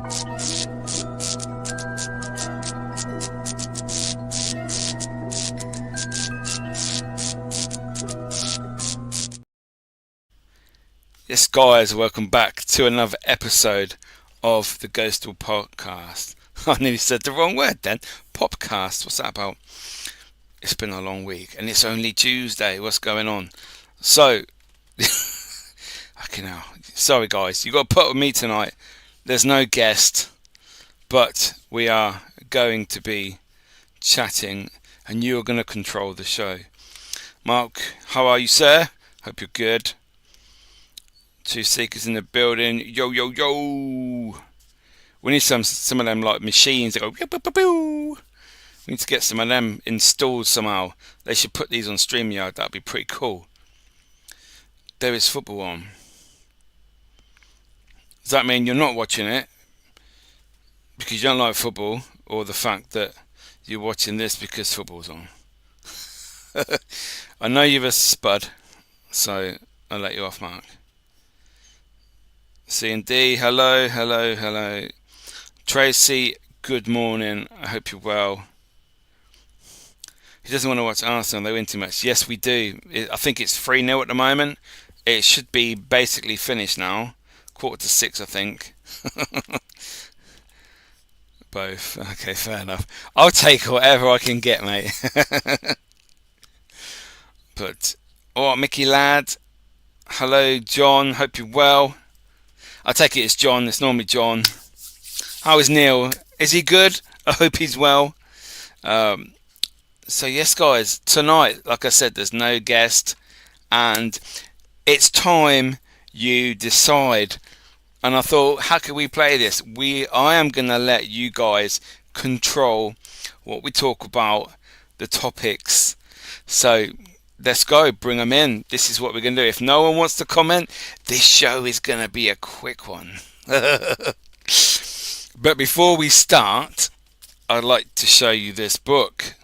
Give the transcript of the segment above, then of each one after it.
Yes, guys, welcome back to another episode of the Ghostoul Podcast. I nearly said the wrong word then. Popcast, what's that about? It's been a long week and it's only Tuesday. What's going on? So, sorry guys, you got to put up with me tonight. There's no guest, but we are going to be chatting and you're going to control the show. Mark, how are you, sir? Hope you're good. Two seekers in the building. Yo, yo, yo. We need some of them like machines that go pew, pew, pew, pew. We need to get some of them installed somehow. They should put these on StreamYard. That'd be pretty cool. There is football on. Does that mean you're not watching it because you don't like football, or the fact that you're watching this because football's on? I know you're a spud, so I'll let you off, Mark. C&D, hello, hello, hello. Tracy, good morning. I hope you're well. He doesn't want to watch Arsenal. They win too much. Yes, we do. I think it's 3-0 at the moment. It should be basically finished now. 5:45, I think. Both. Okay, fair enough. I'll take whatever I can get, mate. But, Mickey lad. Hello, John. Hope you're well. I take it it's John. It's normally John. How is Neil? Is he good? I hope he's well. So yes, guys, tonight, like I said, there's no guest, and it's time you decide. And I thought, how can we play this? I am gonna let you guys control what we talk about, the topics. So let's go, bring them in. This is what we're gonna do. If no one wants to comment, this show is gonna be a quick one. But before we start, I'd like to show you this book,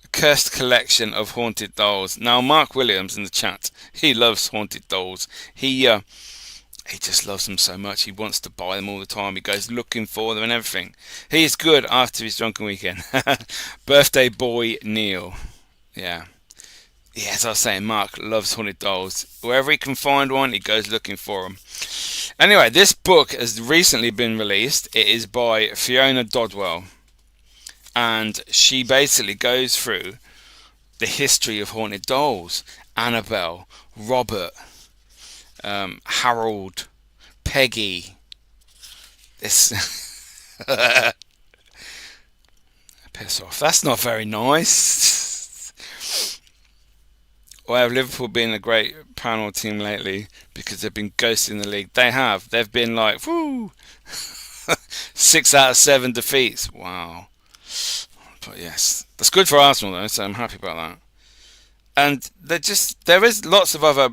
A Cursed Collection of Haunted Dolls. Now, Mark Williams in the chat, he loves haunted dolls. He just loves them so much. He wants to buy them all the time. He goes looking for them and everything. He is good after his drunken weekend. Birthday boy Neil. Yeah, as I was saying, Mark loves haunted dolls. Wherever he can find one, he goes looking for them. Anyway, this book has recently been released. It is by Fiona Dodwell, and she basically goes through the history of haunted dolls. Annabelle, Robert, Harold, Peggy. This piss off. That's not very nice. Well, have Liverpool been a great paranormal team lately because they've been ghosting the league? They have. They've been like, whoo, 6 out of 7 defeats. Wow. But yes, that's good for Arsenal though, so I'm happy about that. And there is lots of other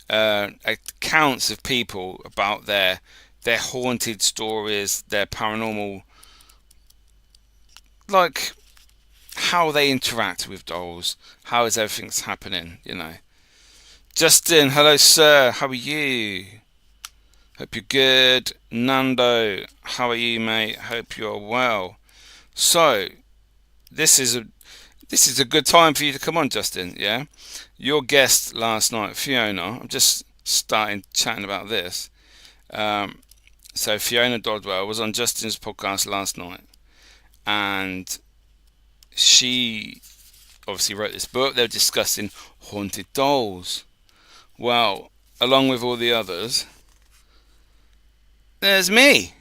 accounts of people about their haunted stories, their paranormal, like how they interact with dolls, how is everything's happening, Justin, hello sir, how are you? Hope you're good. Nando, how are you, mate? Hope you're well. So this is a good time for you to come on, Justin. Yeah, your guest last night, Fiona. I'm just starting chatting about this. So Fiona Dodwell was on Justin's podcast last night, and she obviously wrote this book. They're discussing haunted dolls. Well, along with all the others, there's me.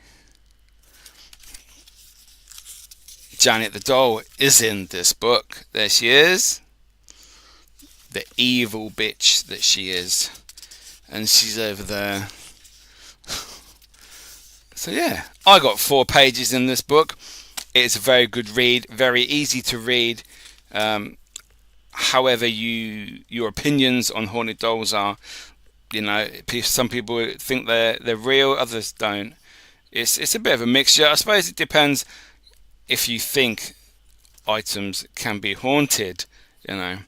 Janet the doll is in this book. There she is. The evil bitch that she is. And she's over there. So yeah, I got 4 pages in this book. It's a very good read, very easy to read. However your opinions on haunted dolls are, some people think they're real, others don't. It's a bit of a mixture. I suppose it depends if you think items can be haunted. There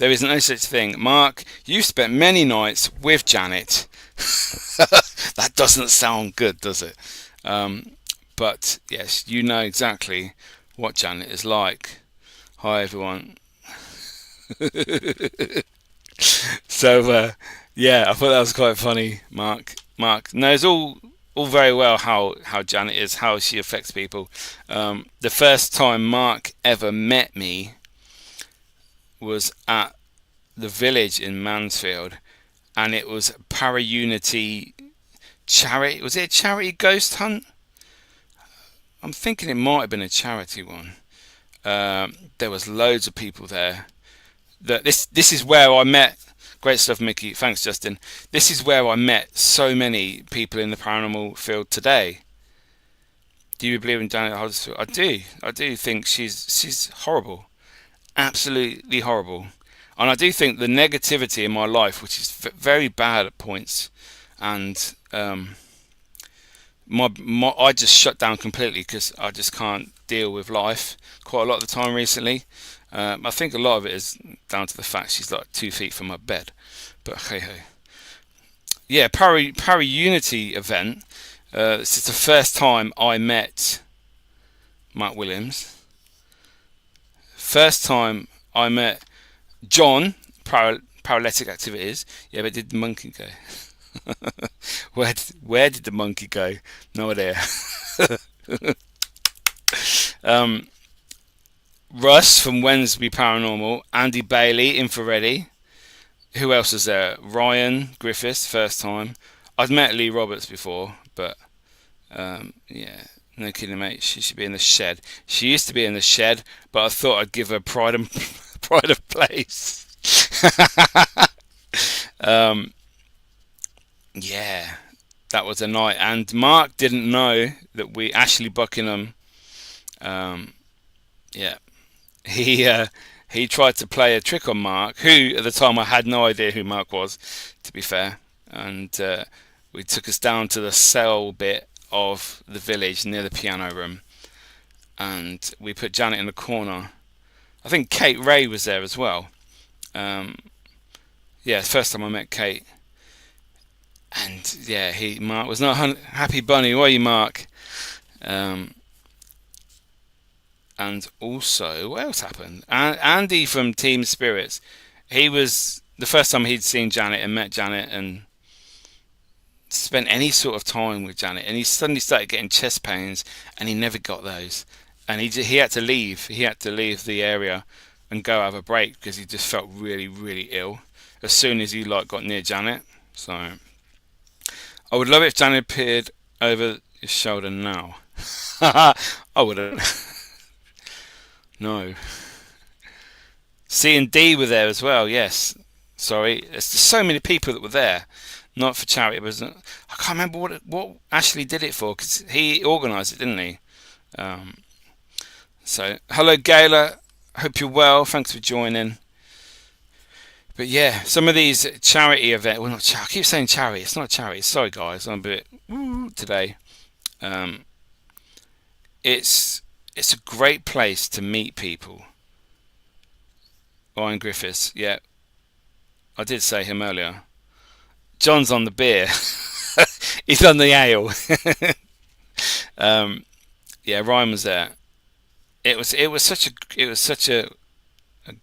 is no such thing. Mark, you spent many nights with Janet. That doesn't sound good, does it? But yes, you know exactly what Janet is like. Hi everyone. So yeah, I thought that was quite funny, Mark. Mark knows all very well how Janet is, how she affects people. The first time Mark ever met me was at the village in Mansfield, and it was Para-Unity charity. Was it a charity ghost hunt? I'm thinking it might have been a charity one. There was loads of people there. This is where I met. Great stuff, Mickey. Thanks, Justin. This is where I met so many people in the paranormal field today. Do you believe in Janet Huddersfield? I do. I do think she's horrible, absolutely horrible, and I do think the negativity in my life, which is very bad at points, and I just shut down completely because I just can't deal with life quite a lot of the time recently. I think a lot of it is down to the fact she's like 2 feet from my bed. But hey ho. Yeah, Para-Unity event. This is the first time I met Mark Williams. First time I met John, Paralytic Activities. Yeah, but did the monkey go? Where did the monkey go? No idea. Russ from Wednesday Paranormal, Andy Bailey, Infrareddy. Who else is there? Ryan Griffiths, first time. I'd met Lee Roberts before, but yeah, no kidding, mate. She should be in the shed. She used to be in the shed, but I thought I'd give her pride of place. Yeah, that was a night, and Mark didn't know that Ashley Buckingham. Yeah. He tried to play a trick on Mark, who at the time I had no idea who Mark was, to be fair, and we took us down to the cell bit of the village near the piano room, and we put Janet in the corner. I think Kate Ray was there as well. Yeah, first time I met Kate, and yeah, Mark was not happy bunny, were you, Mark? And also, what else happened? Andy from Team Spirits, he was the first time he'd seen Janet and met Janet and spent any sort of time with Janet, and he suddenly started getting chest pains, and he never got those, and he had to leave. He had to leave the area and go have a break because he just felt really, really ill as soon as he got near Janet. So I would love it if Janet appeared over his shoulder now. I wouldn't. No. C and D were there as well, yes. Sorry. There's just so many people that were there. Not for charity. It was, I can't remember what Ashley did it for, because he organised it, didn't he? So, hello Gayla. Hope you're well. Thanks for joining. But yeah, some of these charity events, well, not charity. I keep saying charity. It's not charity. Sorry guys, I'm a bit today. It's a great place to meet people. Ryan Griffiths, yeah. I did say him earlier. John's on the beer. He's on the ale. Yeah, Ryan was there. It was such a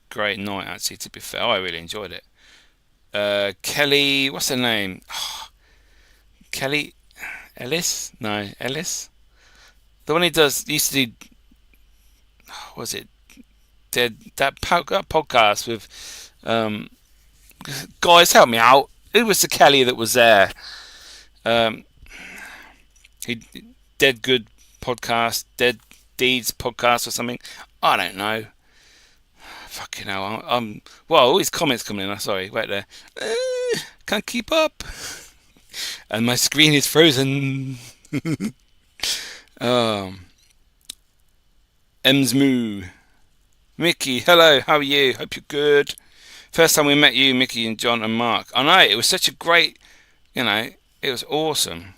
great night, actually, to be fair. I really enjoyed it. Kelly, what's her name? Kelly Ellis? No, Ellis? The one used to do, was it that podcast with guys, help me out, who was the Kelly that was there? He Dead Good Podcast, Dead Deeds Podcast or something, I don't know. Fucking hell, well, all these comments coming in. Sorry, wait there. Can't keep up and my screen is frozen. Emsmoo. Mickey, hello, how are you? Hope you're good. First time we met you, Mickey and John and Mark. I know, it was such a great, it was awesome.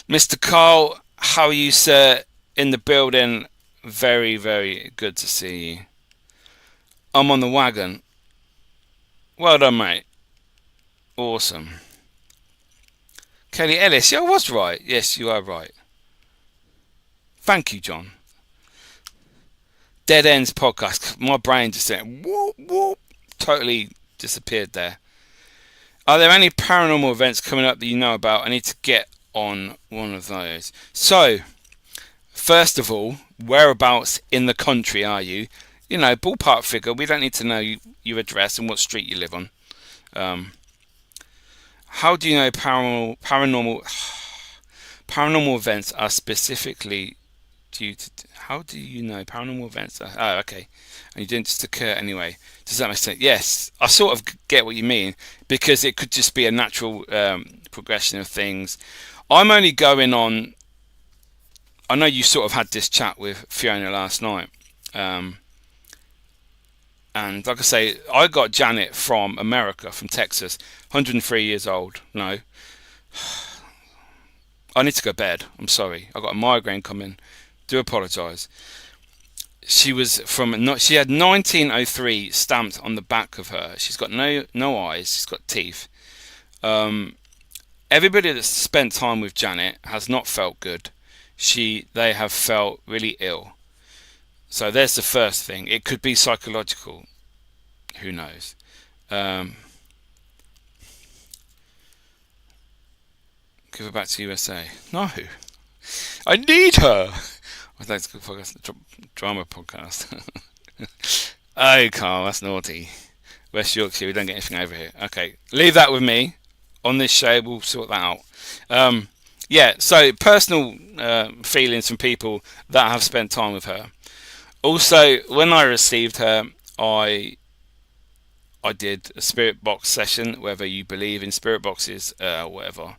Mr. Carl, how are you, sir? In the building. Very, very good to see you. I'm on the wagon. Well done, mate. Awesome. Kelly Ellis, yeah, I was right. Yes, you are right. Thank you, John. Dead Ends Podcast. My brain just went whoop whoop. Totally disappeared there. Are there any paranormal events coming up that you know about? I need to get on one of those. So, first of all, whereabouts in the country are you? You know, ballpark figure. We don't need to know your address and what street you live on. How do you know paranormal events are specifically due to? How do you know paranormal events are? Oh, okay. And you didn't just occur anyway. Does that make sense? Yes, I sort of get what you mean, because it could just be a natural progression of things. I'm only going on. I know you sort of had this chat with Fiona last night, and like I say, I got Janet from America, from Texas, 103 years old. No, I need to go to bed. I'm sorry. I got a migraine coming. Do apologise. She was from. She had 1903 stamped on the back of her. She's got no eyes. She's got teeth. Everybody that's spent time with Janet has not felt good. They have felt really ill. So there's the first thing. It could be psychological. Who knows? Give her back to USA. No, I need her. I'd like to go podcast, drama podcast. Oh, Carl, that's naughty. West Yorkshire, we don't get anything over here. Okay, leave that with me. On this show, we'll sort that out. Yeah, so personal feelings from people that have spent time with her. Also, when I received her, I did a spirit box session, whether you believe in spirit boxes, whatever,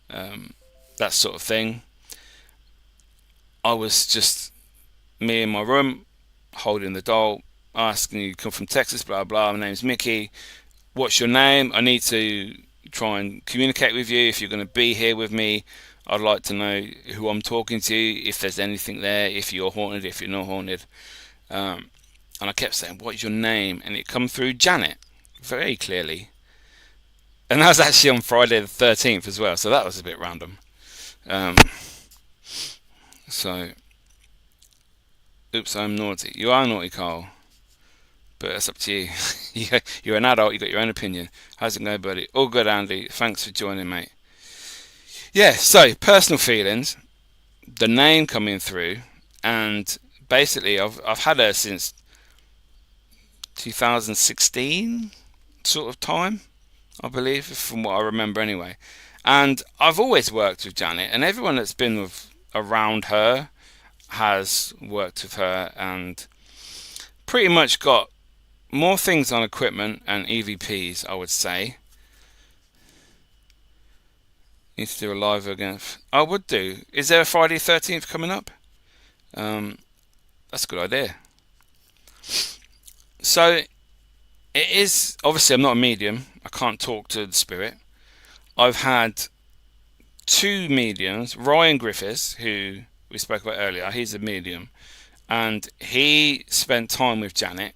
that sort of thing. I was just me in my room, holding the doll, asking you come from Texas, blah blah. My name's Mickey. What's your name? I need to try and communicate with you. If you're going to be here with me, I'd like to know who I'm talking to, if there's anything there, if you're haunted, if you're not haunted. And I kept saying, what is your name? And it come through Janet, very clearly. And that was actually on Friday the 13th as well, so that was a bit random. So, oops, I'm naughty. You are naughty, Carl. But it's up to you. You're an adult, you got your own opinion. How's it going, buddy? All good, Andy. Thanks for joining, mate. Yeah, so, personal feelings. The name coming through. And basically, I've had her since 2016 sort of time, I believe, from what I remember anyway. And I've always worked with Janet, and everyone that's been around her has worked with her and pretty much got more things on equipment and EVPs, I would say. Need to do a live again. I would do. Is there a Friday 13th coming up? That's a good idea. So it is, obviously I'm not a medium. I can't talk to the spirit. I've had two mediums. Ryan Griffiths, who we spoke about earlier, he's a medium, and he spent time with Janet.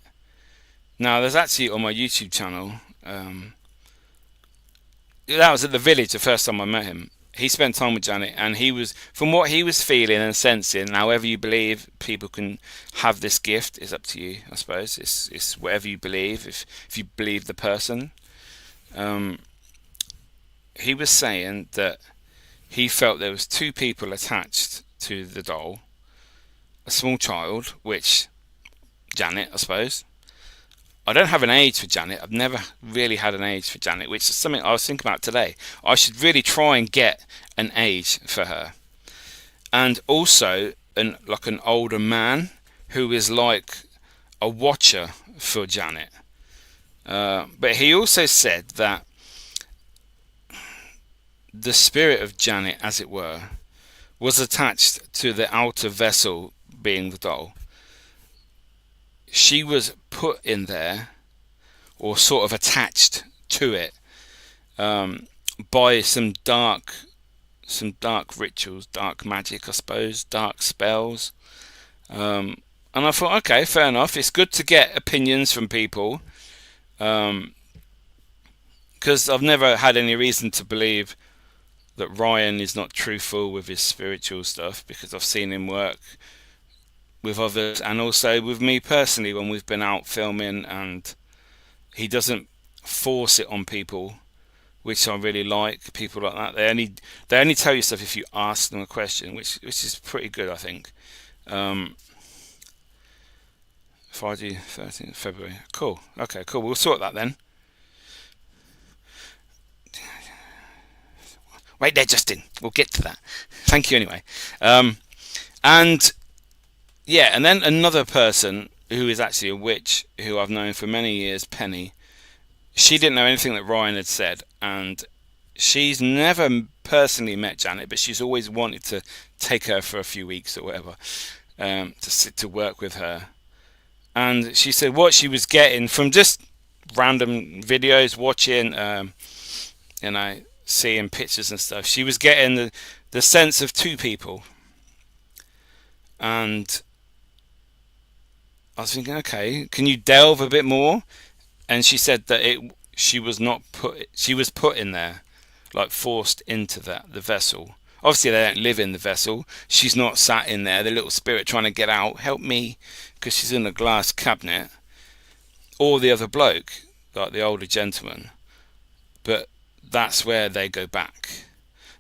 Now there's actually on my YouTube channel, that was at the village the first time I met him. He spent time with Janet, and he was, from what he was feeling and sensing, however you believe people can have this gift, is up to you, I suppose. It's whatever you believe, if you believe the person. He was saying that he felt there was two people attached to the doll. A small child, which Janet, I suppose. I don't have an age for Janet. I've never really had an age for Janet, which is something I was thinking about today. I should really try and get an age for her. And also an older man who is like a watcher for Janet. But he also said that the spirit of Janet, as it were, was attached to the outer vessel, being the doll. She was put in there, or sort of attached to it, by some dark rituals, dark magic, I suppose, dark spells. And I thought, okay, fair enough. It's good to get opinions from people, because I've never had any reason to believe that Ryan is not truthful with his spiritual stuff, because I've seen him work with others and also with me personally when we've been out filming, and he doesn't force it on people, which I really like. People like that, they only tell you stuff if you ask them a question, which is pretty good, I think. Friday 13th February. Cool. Okay, cool. We'll sort that then. Wait there, Justin. We'll get to that. Thank you anyway. And yeah, and then another person who is actually a witch who I've known for many years, Penny. She didn't know anything that Ryan had said, and she's never personally met Janet, but she's always wanted to take her for a few weeks or whatever, to work with her. And she said what she was getting from just random videos, watching, seeing pictures and stuff, she was getting the sense of two people. And I was thinking, okay, can you delve a bit more? And she said that she was put in there, like forced into the vessel. Obviously they don't live in the vessel. She's not sat in there, the little spirit trying to get out, help me, because she's in a glass cabinet. Or the other bloke, like the older gentleman. But that's where they go back.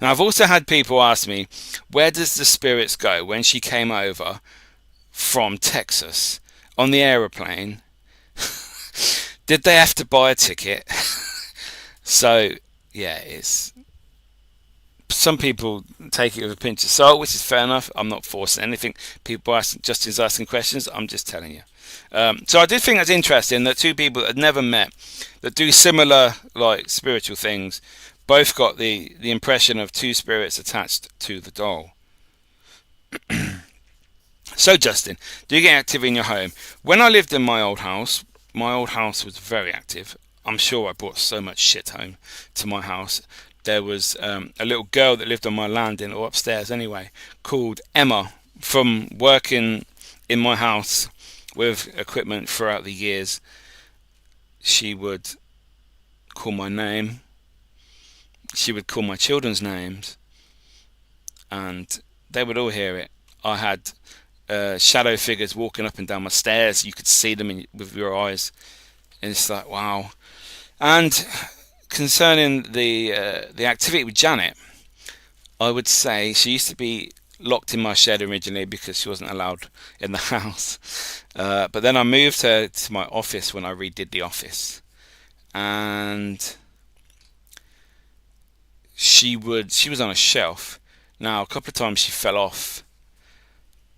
Now I've also had people ask me, where does the spirits go when she came over from Texas on the aeroplane? Did they have to buy a ticket? So yeah, it's, some people take it with a pinch of salt, which is fair enough. I'm not forcing anything. Justin's asking questions. I'm just telling you. So I did think that's interesting that two people that had never met, that do similar like spiritual things, both got the impression of two spirits attached to the doll. So Justin, do you get active in your home? When I lived in my old house was very active. I'm sure I brought so much shit home to my house. There was a little girl that lived on my landing, or upstairs anyway, called Emma, from working in my house with equipment throughout the years. She would call my name. She would call my children's names, and they would all hear it. I had shadow figures walking up and down my stairs. You could see them with your eyes, and it's like, wow. And concerning the activity with Janet, I would say she used to be locked in my shed originally because she wasn't allowed in the house. But then I moved her to my office when I redid the office, and she was on a shelf. Now a couple of times she fell off.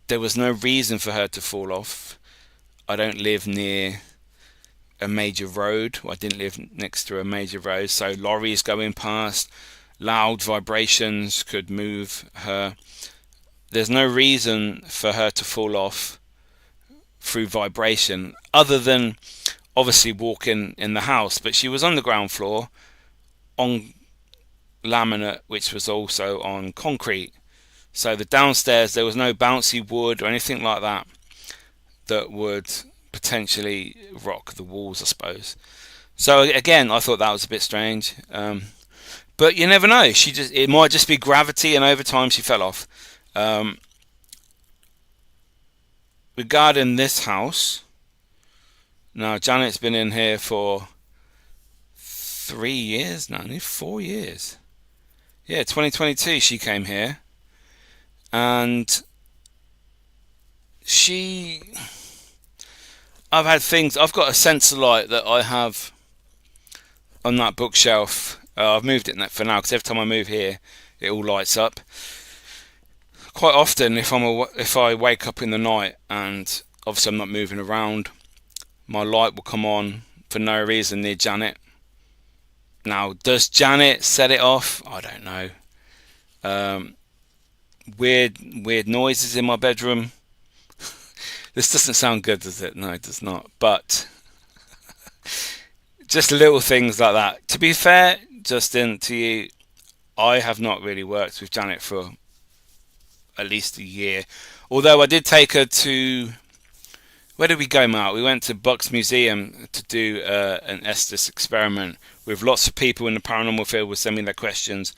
There was no reason for her to fall off. I don't live near a major road. I didn't live next to a major road, so lorries going past, loud vibrations could move her. There's no reason for her to fall off through vibration, other than obviously walking in the house. But she was on the ground floor, on laminate, which was also on concrete. So the downstairs, there was no bouncy wood or anything like that would potentially rock the walls, I suppose. So again, I thought that was a bit strange. But you never know. It might just be gravity, and over time she fell off. Regarding this house, now Janet's been in here for 3 years now, nearly 4 years. Yeah, 2022 she came here, and I've had things. I've got a sensor light that I have on that bookshelf. I've moved it for now because every time I move here, it all lights up. Quite often, if I wake up in the night and obviously I'm not moving around, my light will come on for no reason near Janet. Now, does Janet set it off? I don't know. Weird noises in my bedroom. This doesn't sound good, does it? No, it does not. But just little things like that. To be fair, Justin, to you, I have not really worked with Janet for at least a year. Although I did take her to... Where did we go, Mark? We went to Bucks Museum to do an Estes experiment with lots of people in the paranormal field were sending their questions.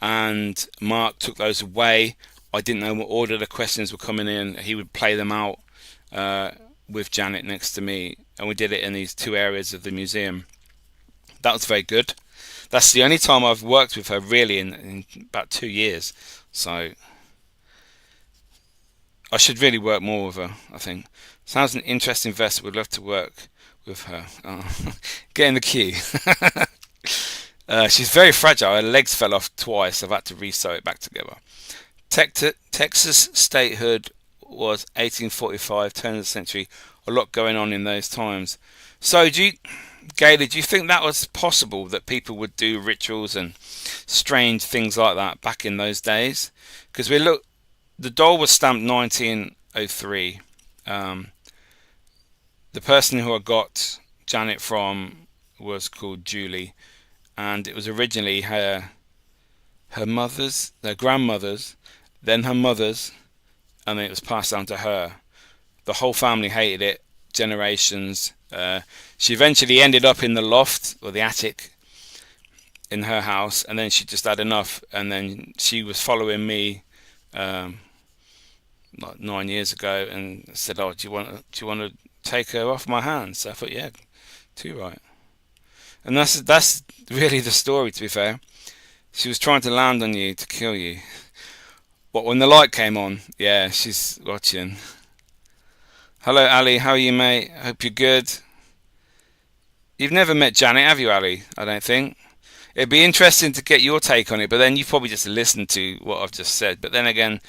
and Mark took those away. I didn't know what order the questions were coming in. He would play them out with Janet next to me, and we did it in these two areas of the museum. That was very good. That's the only time I've worked with her really in about 2 years. So I should really work more with her, I think. Sounds an interesting vessel. Would love to work with her. Get in the queue. She's very fragile. Her legs fell off twice. I've had to re-sew it back together. Texas statehood was 1845, turn of the century. A lot going on in those times. So, Gaylor, do you think that was possible, that people would do rituals and strange things like that back in those days? Because the doll was stamped 1903. The person who I got Janet from was called Julie, and it was originally her mother's, their grandmother's, then her mother's, and then it was passed down to her. The whole family hated it, generations. She eventually ended up in the loft or the attic in her house, and then she just had enough, and then she was following me like 9 years ago and said, "Oh, do you want to take her off my hands?" So I thought, yeah, too right. And that's really the story, to be fair. She was trying to land on you to kill you. But when the light came on, yeah, she's watching. Hello, Ali. How are you, mate? Hope you're good. You've never met Janet, have you, Ali? I don't think. It'd be interesting to get your take on it, but then you've probably just listened to what I've just said. But then again,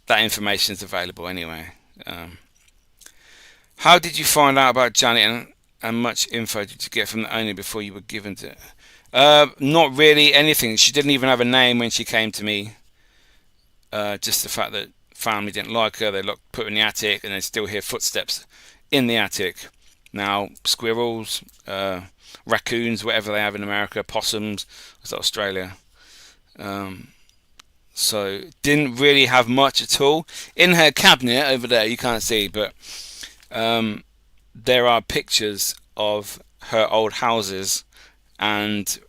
that information is available anyway. How did you find out about Janet, and much info did you get from the owner before you were given to her? Not really anything. She didn't even have a name when she came to me. Just the fact that family didn't like her, they put her in the attic, and they still hear footsteps in the attic. Now, squirrels, raccoons, whatever they have in America, possums, was that Australia? So didn't really have much at all. In her cabinet over there, you can't see, but there are pictures of her old houses and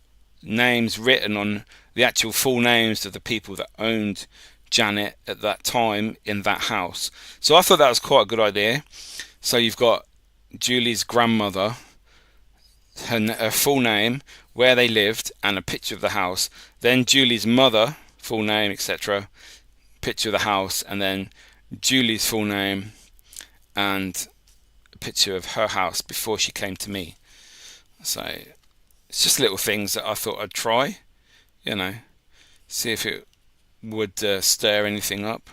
names written on the actual full names of the people that owned Janet at that time in that house. So I thought that was quite a good idea. So you've got Julie's grandmother, her full name, where they lived, and a picture of the house. Then Julie's mother, full name, etc., picture of the house, and then Julie's full name and a picture of her house before she came to me. So it's just little things that I thought I'd try, see if it would stir anything up.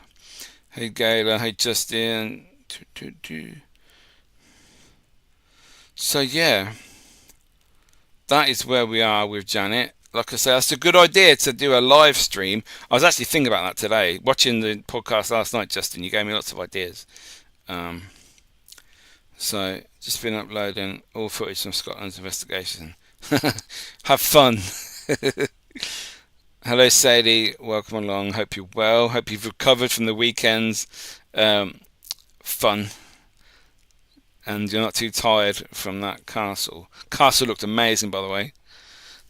Hey Gayla, hey Justin. So yeah, that is where we are with Janet. Like I say, that's a good idea to do a live stream. I was actually thinking about that today, watching the podcast last night. Justin, you gave me lots of ideas. So just been uploading all footage from Scotland's investigation. Have fun. Hello Sadie, welcome along. Hope you're well. Hope you've recovered from the weekend's fun, and you're not too tired from that castle. Castle looked amazing, by the way.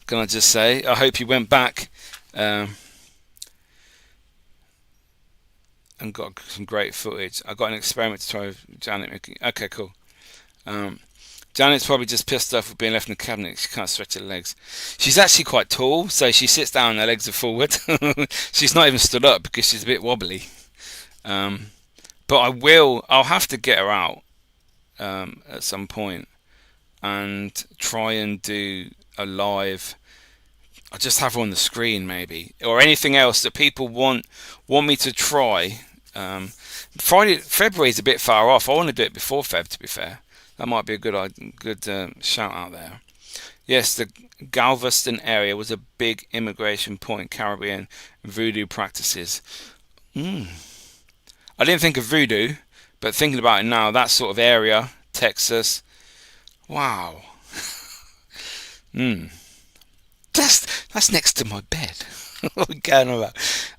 Can I just say, I hope you went back and got some great footage. I got an experiment to try with Janet. Okay, cool. Janet's probably just pissed off with being left in the cabinet. She can't stretch her legs. She's actually quite tall, so she sits down and her legs are forward. She's not even stood up because she's a bit wobbly. But I'll have to get her out at some point and try and do a live. I'll just have her on the screen maybe, or anything else that people want me to try. February's a bit far off. I want to do it before Feb, to be fair. That might be a good shout out there. Yes, the Galveston area was a big immigration point, Caribbean voodoo practices. I didn't think of voodoo, but thinking about it now, that sort of area, Texas, wow. That's next to my bed. What are we going on about?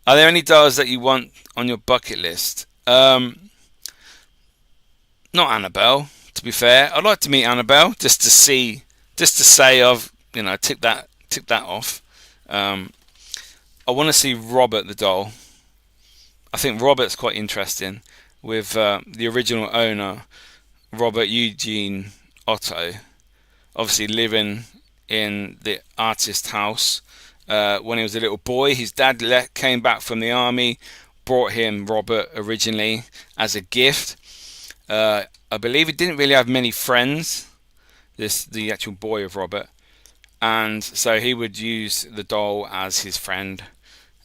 Are there any dolls that you want on your bucket list? Not Annabelle. To be fair, I'd like to meet Annabelle just to say I've tick that off. I want to see Robert the doll. I think Robert's quite interesting with the original owner, Robert Eugene Otto, obviously living in the artist house. When he was a little boy, his dad came back from the army, brought him Robert originally as a gift. I believe he didn't really have many friends, the actual boy of Robert, and so he would use the doll as his friend.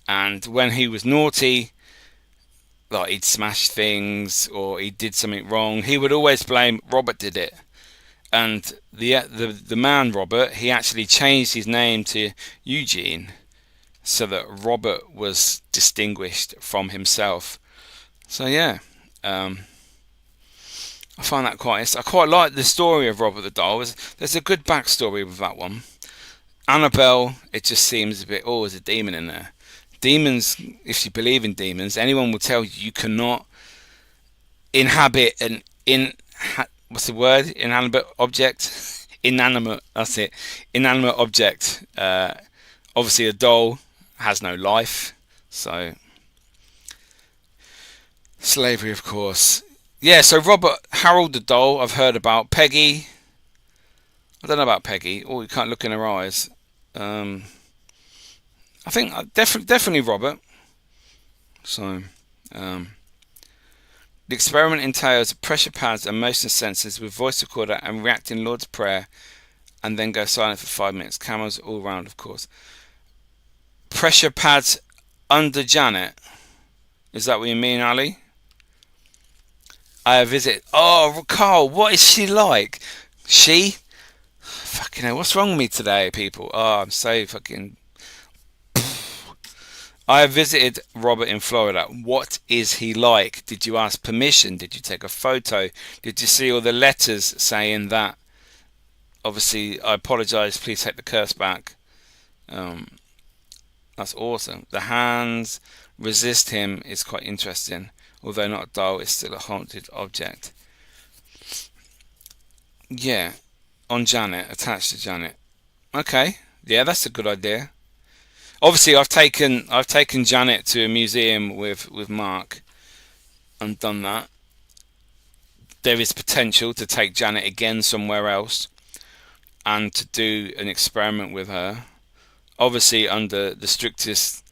And when he was naughty, like he'd smash things or he did something wrong, he would always blame Robert did it. And the man Robert, he actually changed his name to Eugene so that Robert was distinguished from himself. So yeah, I find that I quite like the story of Robert the doll. There's a good backstory with that one. Annabelle, it just seems a bit, oh, there's a demon in there. Demons, if you believe in demons, anyone will tell you you cannot inhabit what's the word? Inanimate object? Inanimate, that's it. Inanimate object. Obviously a doll has no life, so slavery, of course. Yeah, so Robert, Harold the doll, I've heard about. Peggy, I don't know about Peggy. Oh, you can't look in her eyes. I think definitely Robert. So, the experiment entails pressure pads and motion sensors with voice recorder and reacting Lord's Prayer, and then go silent for 5 minutes. Cameras all round, of course. Pressure pads under Janet. Is that what you mean, Ali? I visit. Oh, Carl, what is she like? She? Fucking hell, what's wrong with me today, people? Oh, I'm so fucking. I visited Robert in Florida. What is he like? Did you ask permission? Did you take a photo? Did you see all the letters saying that? Obviously, I apologise. Please take the curse back. That's awesome. The hands resist him is quite interesting. Although not a doll, it's still a haunted object. Yeah, on Janet, attached to Janet. Okay, yeah, that's a good idea. Obviously, I've taken Janet to a museum with Mark and done that. There is potential to take Janet again somewhere else and to do an experiment with her. Obviously, under the strictest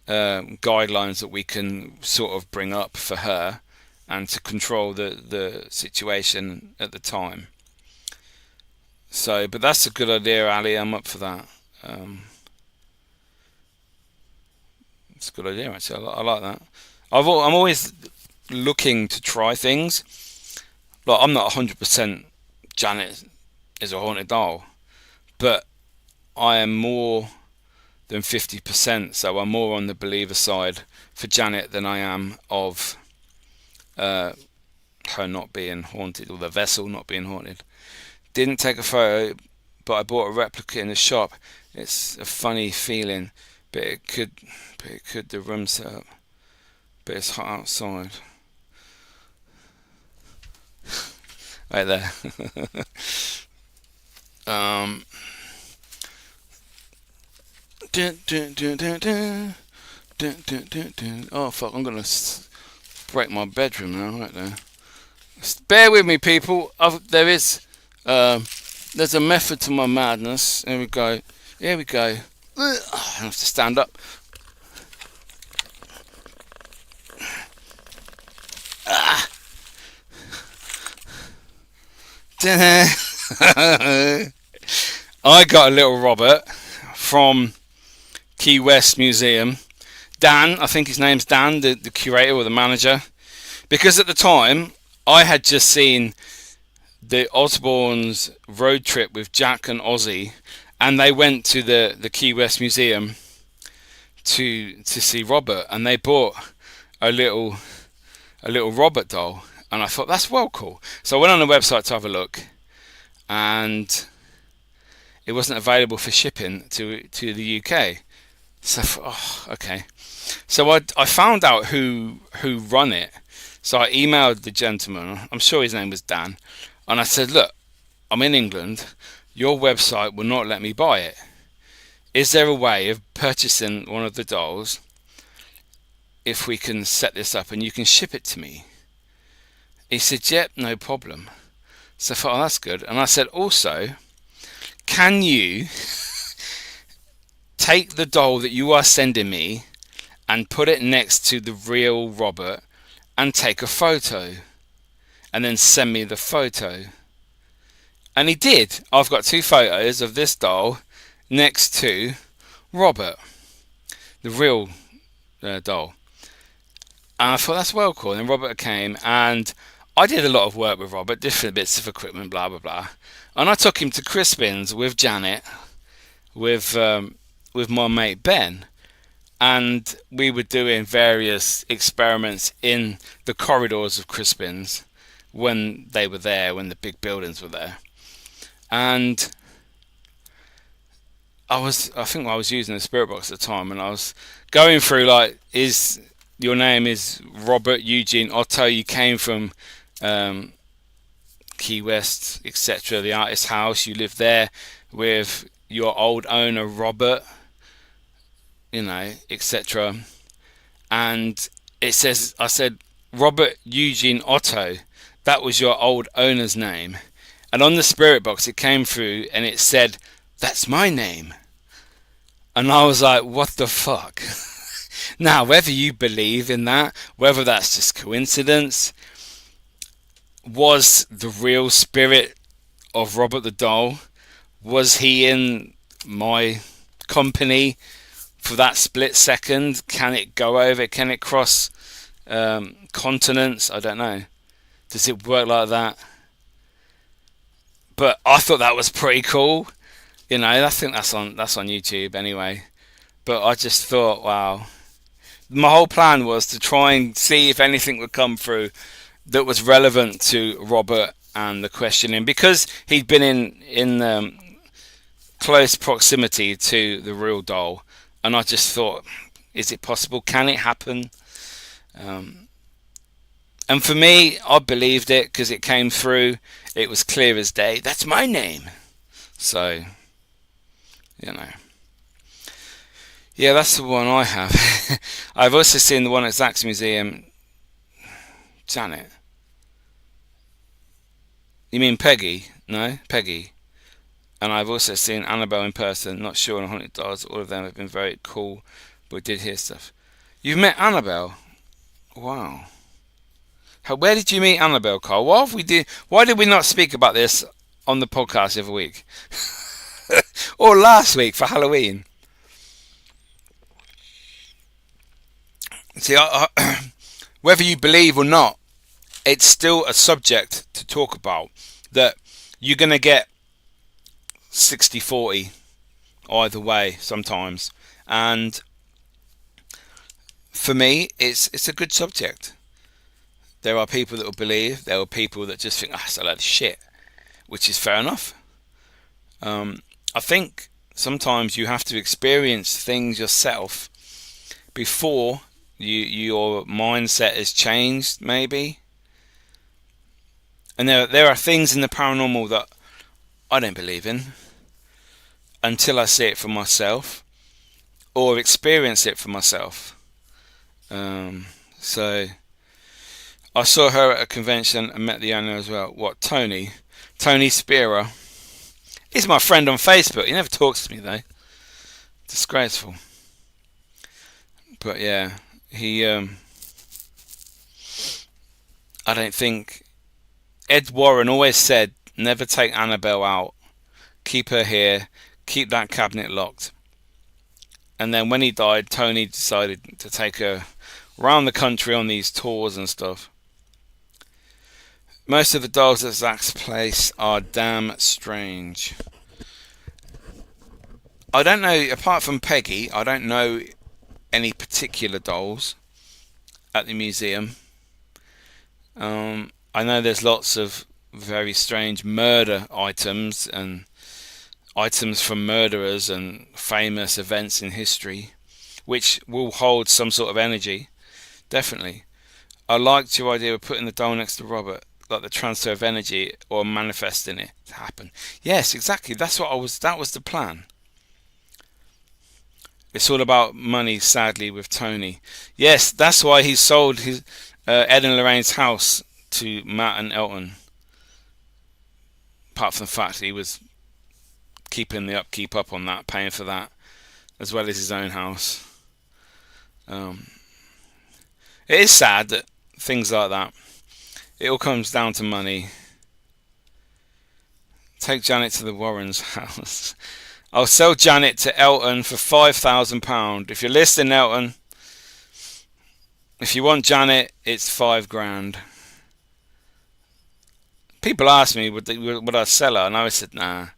guidelines that we can sort of bring up for her and to control the situation at the time. So, but that's a good idea, Ali. I'm up for that. It's a good idea, actually. I like that. I'm always looking to try things. Like, I'm not 100% Janet is a haunted doll, but I am more than 50%, so I'm more on the believer side for Janet than I am of her not being haunted, or the vessel not being haunted. Didn't take a photo, but I bought a replica in the shop. It's a funny feeling, but it could the room set up, but it's hot outside. Right there. Oh fuck, I'm gonna break my bedroom now, right there. Bear with me, people. There's a method to my madness. Here we go. I have to stand up. I got a little Robert from Key West Museum. Dan, I think his name's Dan, the curator or the manager. Because at the time, I had just seen the Osbournes road trip with Jack and Ozzy, and they went to the Key West Museum to see Robert, and they bought a little Robert doll, and I thought that's well cool. So I went on the website to have a look, and it wasn't available for shipping to the UK. So I thought, oh, okay. So I found out who run it. So I emailed the gentleman, I'm sure his name was Dan, and I said, look, I'm in England, your website will not let me buy it. is there a way of purchasing one of the dolls if we can set this up and you can ship it to me? He said, yep, no problem. So I thought, oh, that's good. And I said, also, can you take the doll that you are sending me and put it next to the real Robert and take a photo and then send me the photo? And he did. I've got 2 photos of this doll next to Robert, the real doll. And I thought, that's well cool. And then Robert came, and I did a lot of work with Robert, different bits of equipment, blah, blah, blah. And I took him to Crispin's with Janet, with my mate Ben. And we were doing various experiments in the corridors of Crispin's when they were there, when the big buildings were there. And I think I was using the spirit box at the time, and I was going through, like, your name is Robert Eugene Otto, you came from Key West, etc., the artist's house, you lived there with your old owner Robert, etc. And it says, I said, Robert Eugene Otto, that was your old owner's name. And on the spirit box it came through and it said, that's my name. And I was like, what the fuck? Now, whether you believe in that, whether that's just coincidence, was the real spirit of Robert the Doll, was he in my company for that split second? Can it go over? Can it cross continents? I don't know. Does it work like that? But I thought that was pretty cool. I think that's on YouTube anyway. But I just thought, wow. My whole plan was to try and see if anything would come through that was relevant to Robert and the questioning, because he'd been in close proximity to the real doll, and I just thought, is it possible? Can it happen? And for me, I believed it because it came through. It was clear as day. That's my name. So, yeah, that's the one I have. I've also seen the one at Zach's Museum. Janet. You mean Peggy? No, Peggy. And I've also seen Annabelle in person. Not sure on Haunted Dolls. All of them have been very cool, but we did hear stuff. You've met Annabelle? Wow. Where did you meet Annabelle, Carl? Why did we not speak about this on the podcast every week? Or last week for Halloween? See, whether you believe or not, it's still a subject to talk about. That you're going to get 60-40 either way sometimes. And for me, it's a good subject. There are people that will believe. There are people that just think, it's a load of shit, which is fair enough. I think sometimes you have to experience things yourself before your mindset has changed, maybe. And there are things in the paranormal that I don't believe in until I see it for myself or experience it for myself. So I saw her at a convention and met the owner as well. What, Tony? Tony Spira. He's my friend on Facebook. He never talks to me though. Disgraceful. But yeah, he I don't think... Ed Warren always said, never take Annabelle out. Keep her here. Keep that cabinet locked. And then when he died, Tony decided to take her around the country on these tours and stuff. Most of the dolls at Zach's place are damn strange. I don't know, apart from Peggy, I don't know any particular dolls at the museum. I know there's lots of very strange murder items and items from murderers and famous events in history, which will hold some sort of energy. Definitely. I liked your idea of putting the doll next to Robert, like the transfer of energy or manifesting it to happen. Yes, exactly. That was the plan. It's all about money, sadly, with Tony. Yes, that's why he sold his Ed and Lorraine's house to Matt and Elton. Apart from the fact that he was keeping the upkeep up on that, paying for that, as well as his own house. It is sad that things like that, it all comes down to money. Take Janet to the Warrens' house. I'll sell Janet to Elton for £5,000. If you're listening, Elton, if you want Janet, it's £5,000. People ask me, would I sell her? And I always said, nah.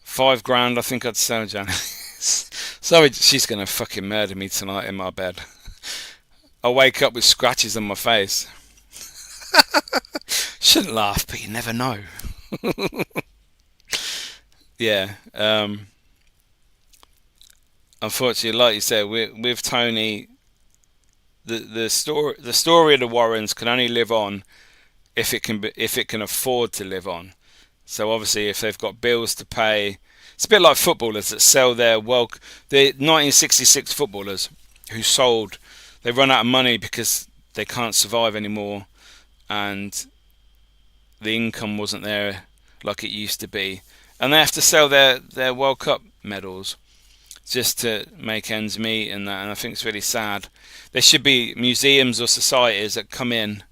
£5,000, I think I'd sell Janet. Sorry, she's going to fucking murder me tonight in my bed. I'll wake up with scratches on my face. Shouldn't laugh, but you never know. Yeah. Unfortunately, like you said, with Tony, the story of the Warrens can only live on if it can afford to live on. So obviously, if they've got bills to pay, it's a bit like footballers that sell the 1966 footballers who sold. They run out of money because they can't survive anymore, and the income wasn't there like it used to be, and they have to sell their World Cup medals just to make ends meet and that. And I think it's really sad. There should be museums or societies that come in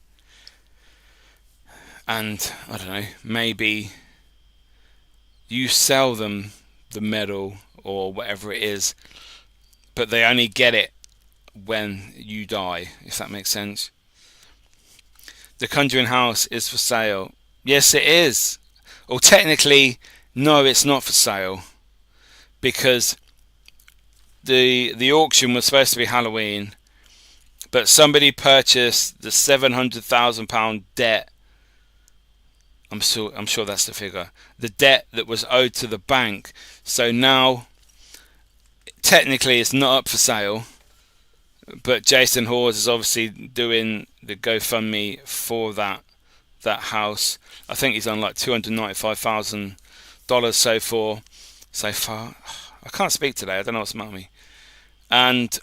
and, I don't know, maybe you sell them the medal or whatever it is, but they only get it when you die, if that makes sense. The Conjuring house is for sale. Yes, it is. Well, technically, no, it's not for sale, because the auction was supposed to be Halloween, but somebody purchased the £700,000 debt. I'm sure that's the figure. The debt that was owed to the bank. So now, technically, it's not up for sale. But Jason Hawes is obviously doing the GoFundMe for that house. I think he's on like $295,000 so far. I can't speak today. I don't know what's wrong with me. And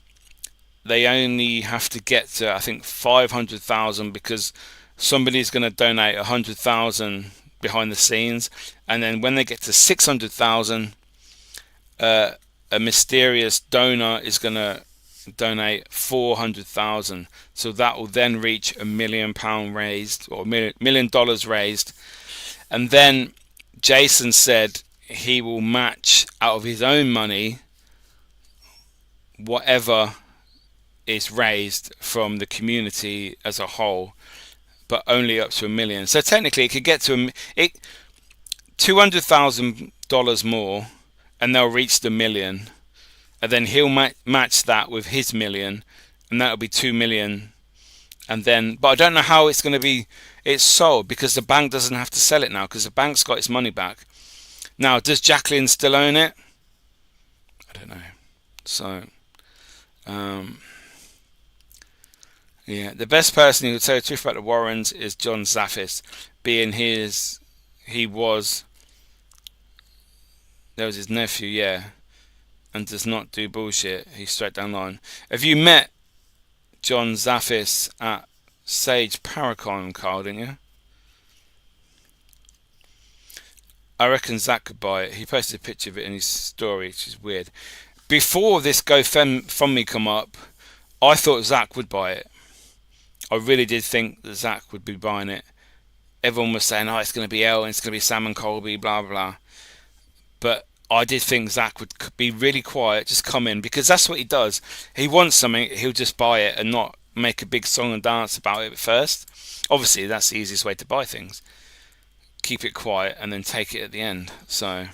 they only have to get to, I think, 500,000 because somebody's going to donate 100,000 behind the scenes, and then when they get to 600,000, a mysterious donor is going to donate 400,000. So that will then reach £1 million raised, or $1 million raised, and then Jason said he will match out of his own money whatever is raised from the community as a whole, but only up to $1 million. So technically, it could get to $200,000 more, and they'll reach the $1 million, and then he'll match that with his $1 million, and that'll be $2 million. And then, but I don't know how it's going to be. It's sold because the bank doesn't have to sell it now because the bank's got its money back. Now, does Jacqueline still own it? I don't know. So, yeah, the best person who would tell the truth about the Warrens is John Zaffis, being there was his nephew, yeah, and does not do bullshit. He's straight down the line. Have you met John Zaffis at Sage Paracon, Carl, didn't you? I reckon Zach could buy it. He posted a picture of it in his story, which is weird. Before this GoFundMe come up, I thought Zach would buy it. I really did think that Zach would be buying it. Everyone was saying, oh, it's going to be Elle, and it's going to be Sam and Colby, blah, blah, blah. But I did think Zach would be really quiet, just come in, because that's what he does. He wants something, he'll just buy it and not make a big song and dance about it first. Obviously, that's the easiest way to buy things. Keep it quiet and then take it at the end. So,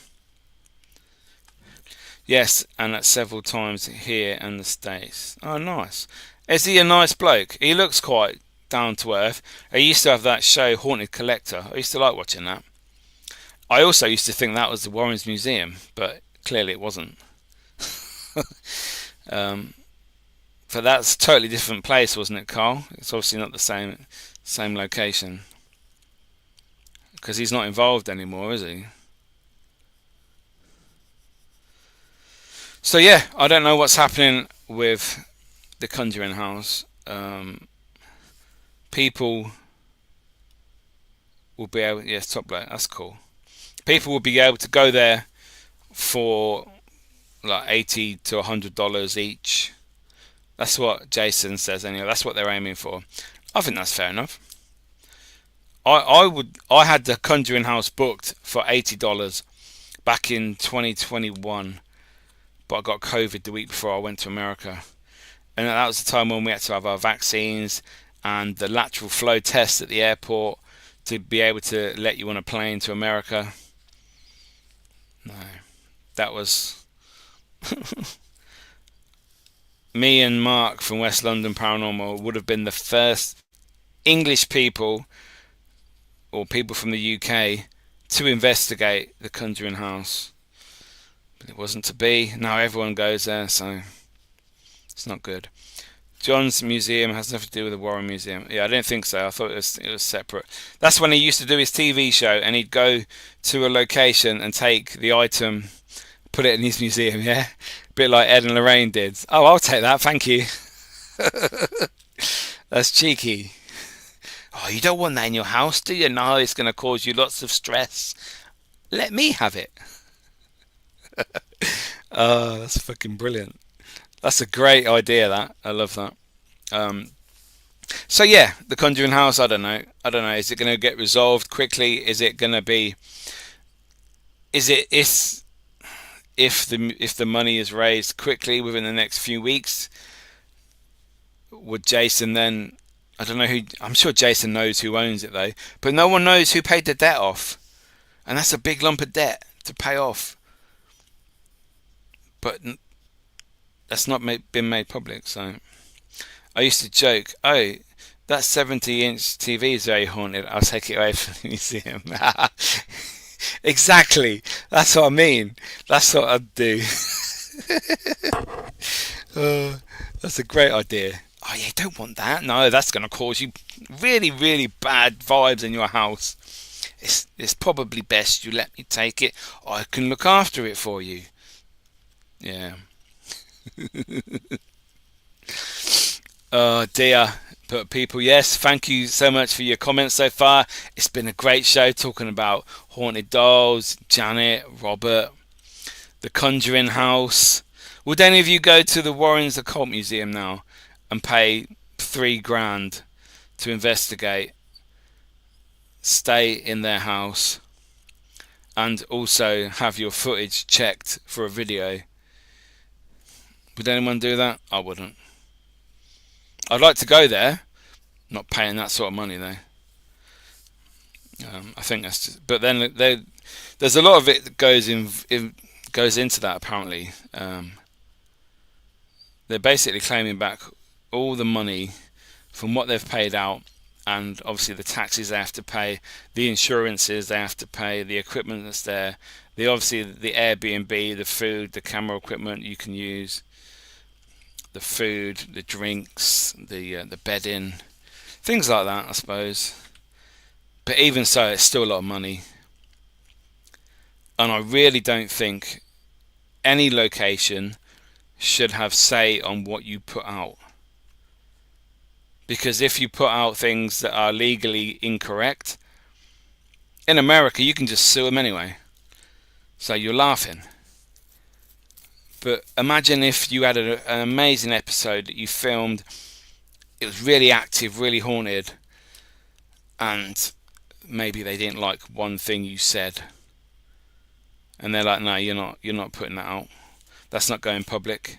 yes, and that's several times here in the States. Oh, nice. Is he a nice bloke? He looks quite down to earth. I used to have that show, Haunted Collector. I used to like watching that. I also used to think that was the Warrens Museum, but clearly it wasn't. But that's a totally different place, wasn't it, Carl? It's obviously not the same location. Because he's not involved anymore, is he? So yeah, I don't know what's happening with the Conjuring House. People will be able. Yes, top bloke. That's cool. People will be able to go there for like $80 to $100 each. That's what Jason says anyway. That's what they're aiming for. I think that's fair enough. I had the Conjuring House booked for $80 back in 2021, but I got COVID the week before I went to America, and that was the time when we had to have our vaccines and the lateral flow test at the airport to be able to let you on a plane to America. No, that was me and Mark from West London Paranormal would have been the first English people or people from the UK to investigate the Conjuring House. But it wasn't to be. Now everyone goes there, so it's not good. John's museum has nothing to do with the Warren Museum. Yeah, I didn't think so. I thought it was separate. That's when he used to do his TV show, and he'd go to a location and take the item, put it in his museum. Yeah, a bit like Ed and Lorraine did. Oh, I'll take that, thank you. That's cheeky. Oh, you don't want that in your house, do you? No, it's going to cause you lots of stress. Let me have it. Oh, that's fucking brilliant. That's a great idea, that. I love that. So yeah, the Conjuring House, I don't know. Is it going to get resolved quickly? Is it going to be... Is it... If the money is raised quickly within the next few weeks, would Jason then... I don't know who... I'm sure Jason knows who owns it though. But no one knows who paid the debt off. And that's a big lump of debt to pay off. But that's not been made public, so... I used to joke, oh, that 70-inch TV is very haunted. I'll take it away from the museum. Exactly. That's what I mean. That's what I'd do. That's a great idea. Oh, you don't want that. No, that's going to cause you really, really bad vibes in your house. It's probably best you let me take it. I can look after it for you. Yeah. Oh dear. But people, yes, thank you so much for your comments so far. It's been a great show talking about haunted dolls, Janet, Robert, the Conjuring House. Would any of you go to the Warrens Occult Museum now and pay $3,000 to investigate, stay in their house, and also have your footage checked for a video? Would anyone do that? I wouldn't. I'd like to go there, not paying that sort of money though. I think that's just, but then there's a lot of it that goes into that apparently. They're basically claiming back all the money from what they've paid out, and obviously the taxes they have to pay, the insurances they have to pay, the equipment that's there, the Airbnb, the food, the camera equipment you can use, the food, the drinks, the bedding, things like that, I suppose. But even so, it's still a lot of money, and I really don't think any location should have say on what you put out, because if you put out things that are legally incorrect, in America you can just sue them anyway. So you're laughing. But imagine if you had an amazing episode that you filmed, it was really active, really haunted, and maybe they didn't like one thing you said, and they're like, no, you're not putting that out. That's not going public.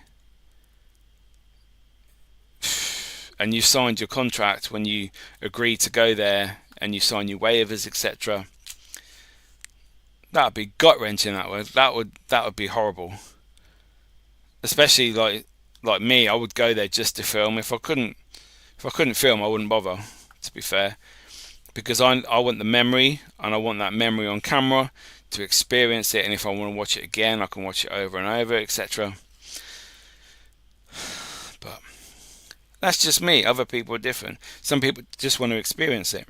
And you signed your contract when you agreed to go there, and you signed your waivers, etc. That would be gut wrenching. That would be horrible. Especially like me, I would go there just to film. If I couldn't film, I wouldn't bother. To be fair, because I want the memory, and I want that memory on camera to experience it. And if I want to watch it again, I can watch it over and over, etc. But that's just me. Other people are different. Some people just want to experience it.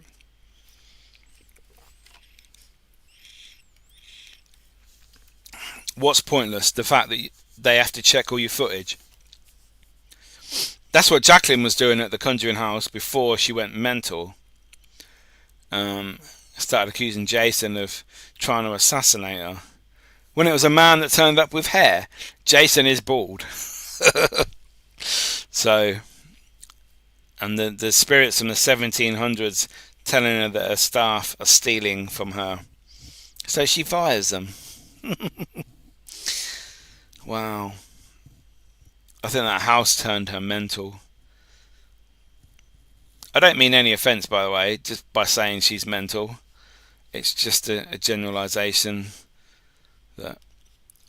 What's pointless? The fact that they have to check all your footage. That's what Jacqueline was doing at the Conjuring house before she went mental. Started accusing Jason of trying to assassinate her. When it was a man that turned up with hair. Jason is bald. So, and the spirits from the 1700s telling her that her staff are stealing from her. So she fires them. Wow. I think that house turned her mental. I don't mean any offence, by the way, just by saying she's mental. It's just a generalisation that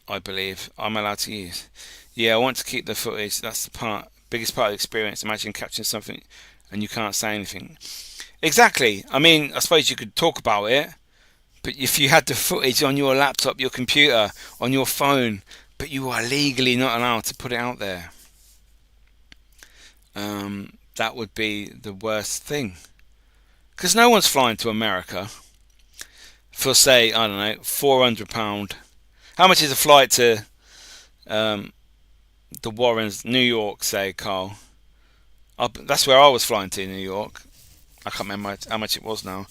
I believe I'm allowed to use. Yeah, I want to keep the footage. That's the biggest part of the experience. Imagine capturing something and you can't say anything. Exactly. I mean, I suppose you could talk about it, but if you had the footage on your laptop, your computer, on your phone, but you are legally not allowed to put it out there, that would be the worst thing. Because no one's flying to America for, say, I don't know, £400. How much is a flight to the Warrens, New York, say, Carl? That's where I was flying to, New York. I can't remember how much it was now.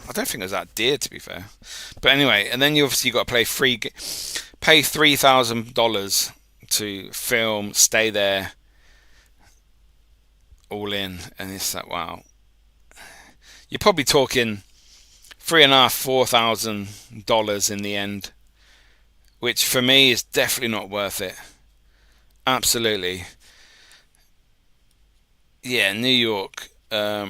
I don't think it was that dear, to be fair. But anyway, and then you obviously got to pay $3,000 to film, stay there, all in, and it's like, wow. You're probably talking $3,500-4,000 in the end, which for me is definitely not worth it. Absolutely. Yeah, New York. I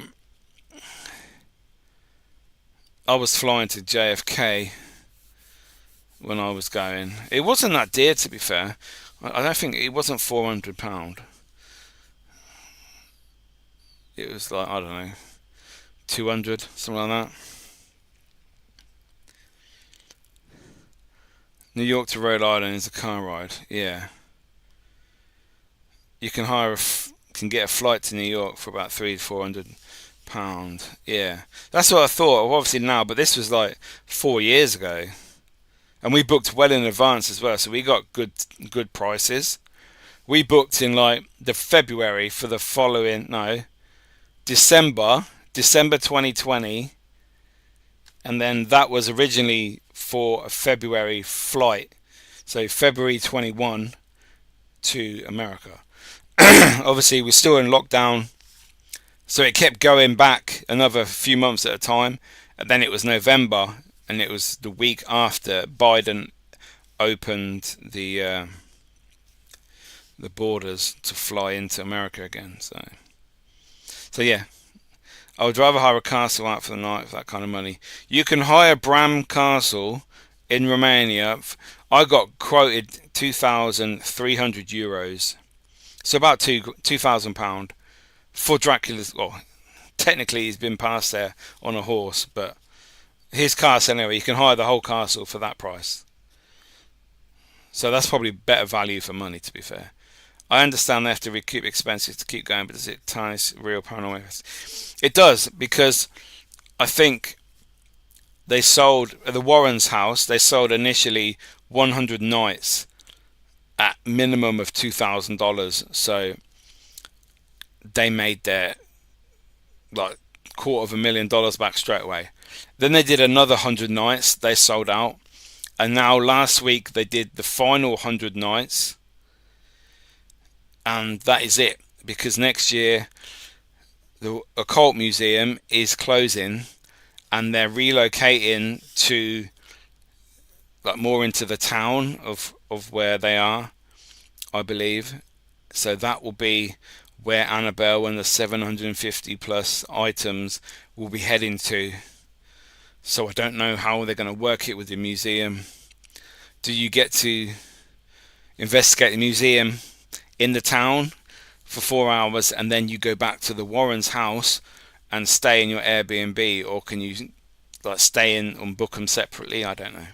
was flying to JFK when I was going. It wasn't that dear, to be fair. I don't think it wasn't £400. It was like, I don't know, 200, something like that. New York to Rhode Island is a car ride. Yeah. You can get a flight to New York for about £300-400. Yeah, that's what I thought. Well, obviously now, but this was like 4 years ago, and we booked well in advance as well, so we got good prices. We booked in like the February for the December 2020, and then that was originally for a February flight, so February 21 to America. Obviously, we're still in lockdown, so it kept going back another few months at a time, and then it was November, and it was the week after Biden opened the borders to fly into America again. So yeah, I would rather hire a castle out for the night for that kind of money. You can hire Bram Castle in Romania. I got quoted €2,300. So about £2,000 for Dracula's. Well, technically he's been past there on a horse, but his castle anyway. You can hire the whole castle for that price. So that's probably better value for money, to be fair. I understand they have to recoup expenses to keep going, but does it ties real paranormal? It does, because I think they sold at the Warrens house. They sold initially 100 nights at minimum of $2,000, so they made their like $250,000 back straight away. Then they did another 100 nights. They sold out, and now last week they did the final 100 nights, and that is it, because next year the Occult Museum is closing, and they're relocating to like more into the town of where they are, I believe. So that will be where Annabelle and the 750 plus items will be heading to. So I don't know how they're going to work it with the museum. Do you get to investigate the museum in the town for 4 hours and then you go back to the Warrens house and stay in your Airbnb, or can you like stay in and book them separately? I don't know.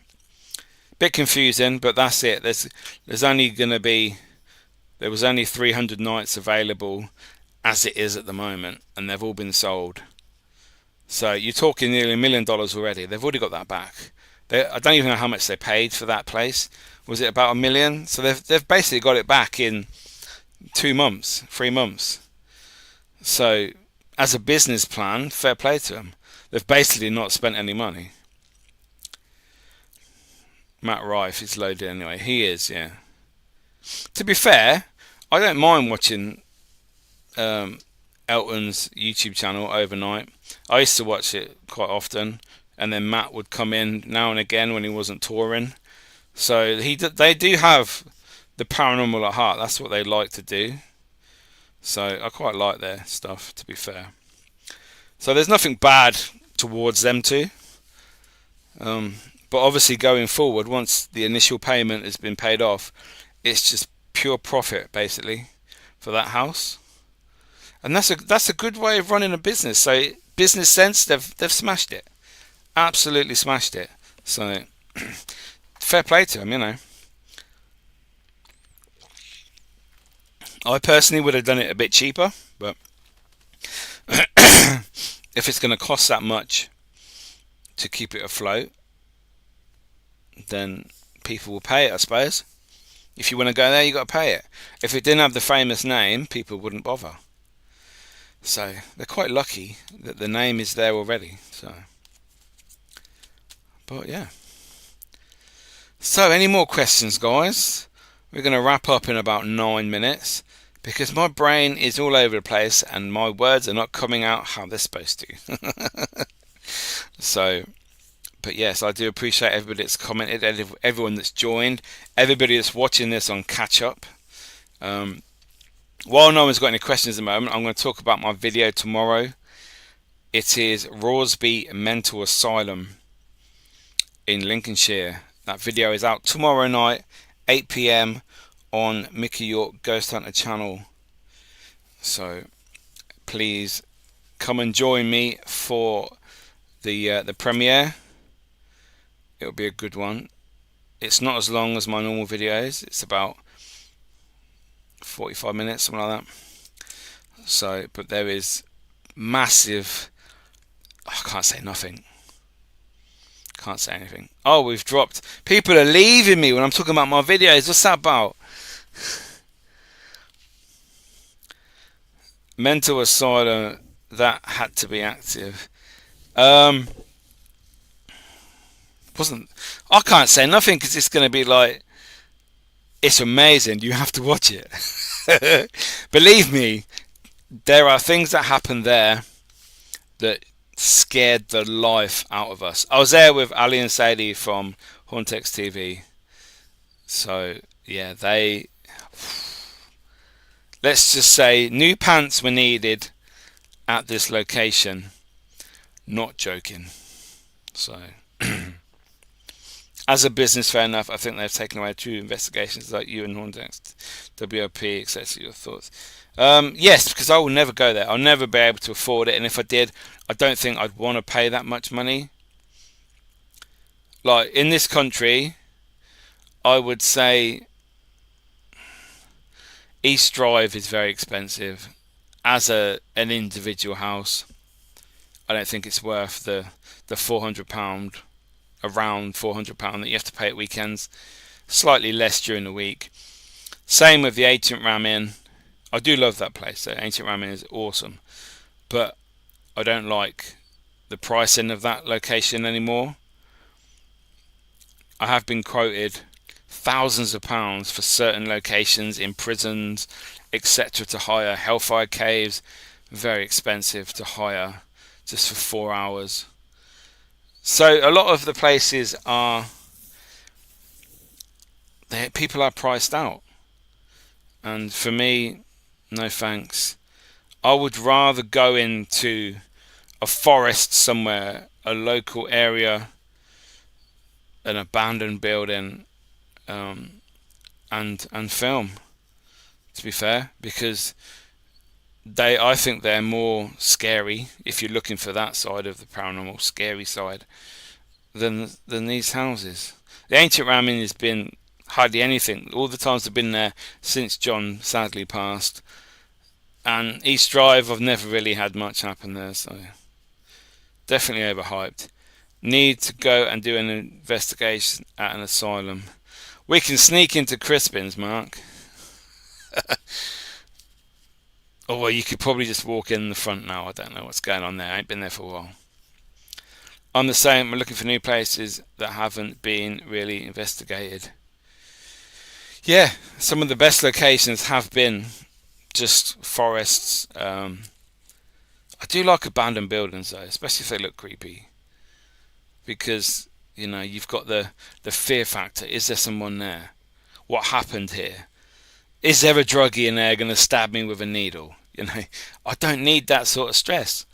Bit confusing, but that's it. There was only 300 nights available as it is at the moment, and they've all been sold. So you're talking nearly $1 million already. They've already got that back. I don't even know how much they paid for that place. Was it about $1 million? So they've basically got it back in 2 months, 3 months. So as a business plan, fair play to them. They've basically not spent any money. Matt Rife is loaded anyway. He is, yeah. To be fair, I don't mind watching Elton's YouTube channel overnight. I used to watch it quite often, and then Matt would come in now and again when he wasn't touring. So they do have the paranormal at heart. That's what they like to do. So I quite like their stuff, to be fair. So there's nothing bad towards them two. But obviously going forward, once the initial payment has been paid off, it's just pure profit basically for that house. And that's a good way of running a business. So business sense, they've smashed it. Absolutely smashed it. So fair play to them, you know. I personally would have done it a bit cheaper, but if it's going to cost that much to keep it afloat, then people will pay it, I suppose. If you want to go there, you got to pay it. If it didn't have the famous name, people wouldn't bother. So they're quite lucky that the name is there already. So, but yeah. So any more questions, guys? We're going to wrap up in about 9 minutes because my brain is all over the place and my words are not coming out how they're supposed to. So, but yes, I do appreciate everybody that's commented, everyone that's joined, everybody that's watching this on catch up. While no one's got any questions at the moment, I'm going to talk about my video tomorrow. It is Rawsby Mental Asylum in Lincolnshire. That video is out tomorrow night, 8 PM on Mickey York Ghost Hunter channel. So please come and join me for the premiere. It'll be a good one. It's not as long as my normal videos. It's about 45 minutes, something like that. So, but there is massive. I can't say nothing. Can't say anything. Oh, we've dropped. People are leaving me when I'm talking about my videos. What's that about? Mental asylum, that had to be active. Wasn't. I can't say nothing because it's going to be like, it's amazing. You have to watch it. Believe me, there are things that happen there that scared the life out of us. I was there with Ali and Sadie from Hauntex TV. So yeah, let's just say new pants were needed at this location. Not joking. So as a business, fair enough. I think they've taken away true investigations like you and Hauntex, WOP, etc. Your thoughts? Yes, because I will never go there. I'll never be able to afford it, and if I did, I don't think I'd want to pay that much money. Like in this country, I would say East Drive is very expensive as an individual house. I don't think it's worth the £400, around £400 that you have to pay at weekends. Slightly less during the week. Same with the Ancient Ram Inn. I do love that place. The Ancient Ram Inn is awesome, but I don't like the pricing of that location anymore. I have been quoted thousands of pounds for certain locations in prisons, etc. to hire. Hellfire Caves, very expensive to hire just for 4 hours. So a lot of the places are, people are priced out, and for me, no thanks. I would rather go into a forest somewhere, a local area, an abandoned building, and film, to be fair, because I think they're more scary if you're looking for that side of the paranormal, scary side, than these houses. The Ancient Ram Inn has been hardly anything. All the times I've been there since John sadly passed, and East Drive, I've never really had much happen there, so definitely overhyped. Need to go and do an investigation at an asylum. We can sneak into Crispin's, Mark. Oh, well, you could probably just walk in the front now. I don't know what's going on there. I ain't been there for a while. I'm the same. I'm looking for new places that haven't been really investigated. Yeah, some of the best locations have been just forests. I do like abandoned buildings though, especially if they look creepy, because you've got the fear factor. Is there someone there? What happened here? Is there a druggie in there going to stab me with a needle? I don't need that sort of stress,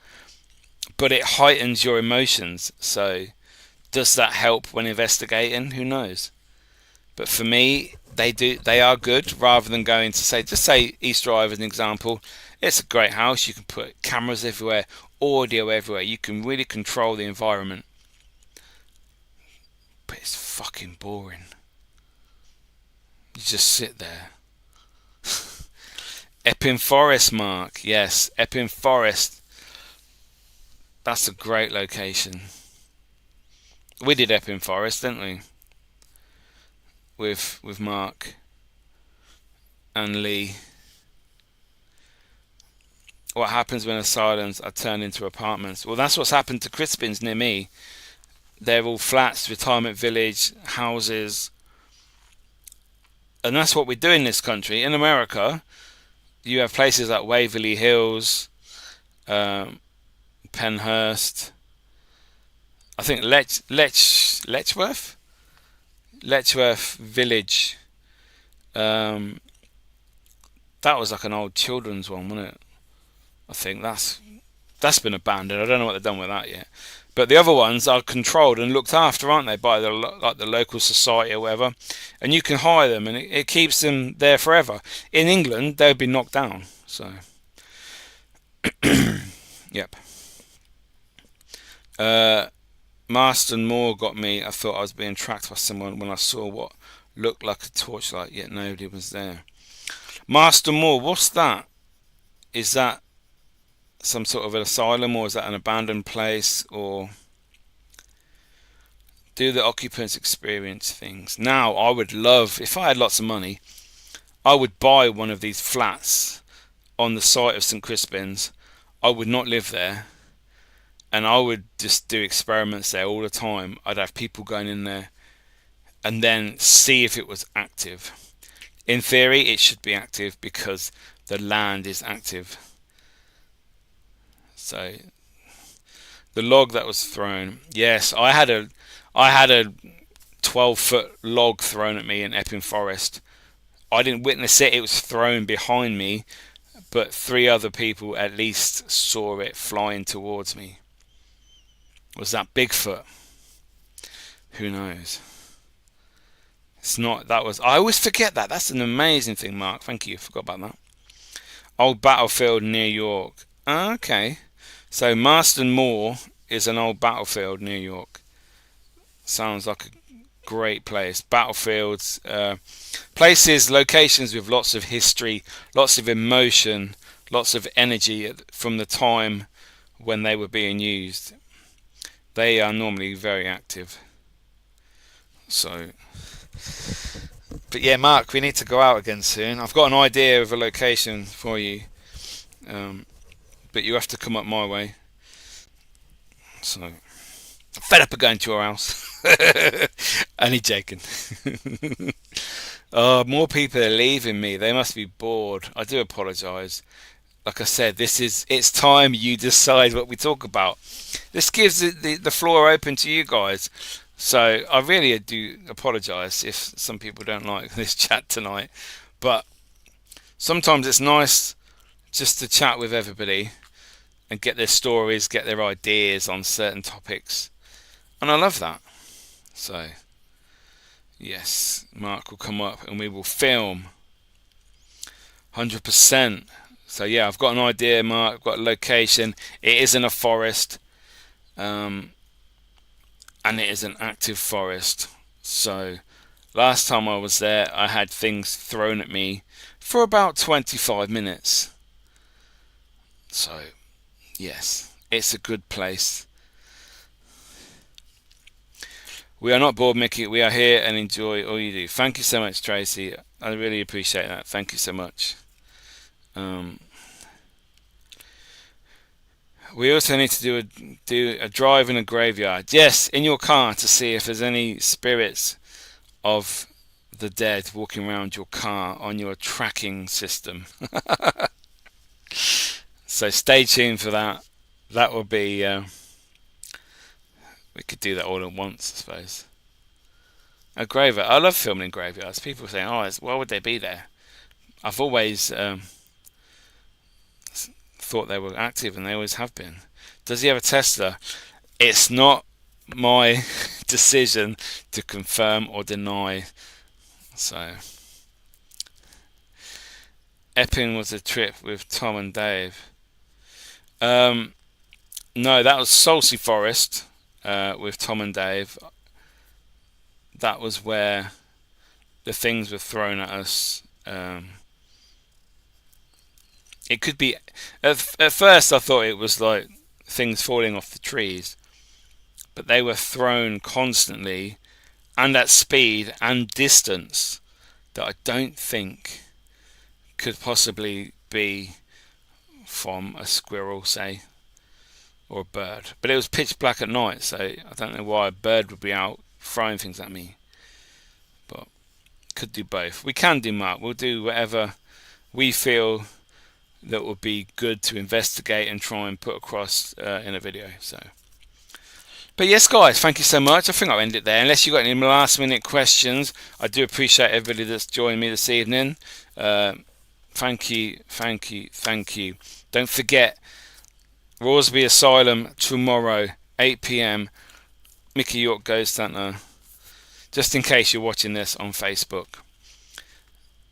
but it heightens your emotions. So does that help when investigating? Who knows? But for me, they are good, rather than going to just say East Drive as an example. It's a great house. You can put cameras everywhere, audio everywhere. You can really control the environment. But it's fucking boring. You just sit there. Epping Forest, Mark. Yes, Epping Forest. That's a great location. We did Epping Forest, didn't we? With Mark and Lee. What happens when asylums are turned into apartments? Well, that's what's happened to Crispin's near me. They're all flats, retirement village, houses. And that's what we do in this country. In America, you have places like Waverly Hills, Penhurst. I think Letchworth Village. That was like an old children's one, wasn't it? I think that's been abandoned. I don't know what they've done with that yet. But the other ones are controlled and looked after, aren't they, by the local society or whatever? And you can hire them, and it keeps them there forever. In England, they would be knocked down. So, yep. Marston Moor got me. I thought I was being tracked by someone when I saw what looked like a torchlight, yet nobody was there. Marston Moor, what's that? Is that some sort of an asylum, or is that an abandoned place? Or do the occupants experience things? Now, I would love, if I had lots of money, I would buy one of these flats on the site of St. Crispin's. I would not live there, and I would just do experiments there all the time. I'd have people going in there and then see if it was active. In theory, it should be active because the land is active. So the log that was thrown, yes, I had a 12-foot log thrown at me in Epping Forest. I didn't witness it. It was thrown behind me, but 3 other people at least saw it flying towards me. Was that Bigfoot? Who knows? It's not. That was. I always forget that. That's an amazing thing, Mark. Thank you. Forgot about that. Old battlefield near York. Okay. So Marston Moor is an old battlefield near York. Sounds like a great place. Battlefields, places, locations with lots of history, lots of emotion, lots of energy from the time when they were being used. They are normally very active. So, but yeah, Mark, we need to go out again soon. I've got an idea of a location for you, but you have to come up my way. So, I'm fed up of going to your house. Only joking. Oh, more people are leaving me. They must be bored. I do apologise. Like I said, it's time you decide what we talk about. This gives the floor open to you guys. So I really do apologise if some people don't like this chat tonight. But sometimes it's nice just to chat with everybody and get their stories, get their ideas on certain topics. And I love that. So, yes, Mark will come up and we will film. 100%. So yeah, I've got an idea, Mark. I've got a location. It is in a forest, and it is an active forest. So last time I was there, I had things thrown at me for about 25 minutes. So yes, it's a good place. We are not bored, Mickey. We are here and enjoy all you do. Thank you so much, Tracy. I really appreciate that. Thank you so much. We also need to do a drive in a graveyard. Yes, in your car, to see if there's any spirits of the dead walking around your car on your tracking system. So stay tuned for that. That will be... we could do that all at once, I suppose. A graveyard. I love filming in graveyards. People saying, "Oh, why would they be there?" I've always thought they were active, and they always have been. Does he have a Tesla? It's not my decision to confirm or deny. So, Epping was a trip with Tom and Dave. No, that was Salsey Forest with Tom and Dave. That was where the things were thrown at us. It could be... At first I thought it was like things falling off the trees. But they were thrown constantly and at speed and distance that I don't think could possibly be from a squirrel, say, or a bird. But it was pitch black at night, so I don't know why a bird would be out throwing things at me. But could do both. We can do, Mark. We'll do whatever we feel that would be good to investigate and try and put across in a video. So, but yes, guys, thank you so much. I think I'll end it there. Unless you've got any last minute questions, I do appreciate everybody that's joined me this evening. Thank you. Don't forget, Roresby Asylum tomorrow, 8 p.m. Mickey York Ghost Hunter. Just in case you're watching this on Facebook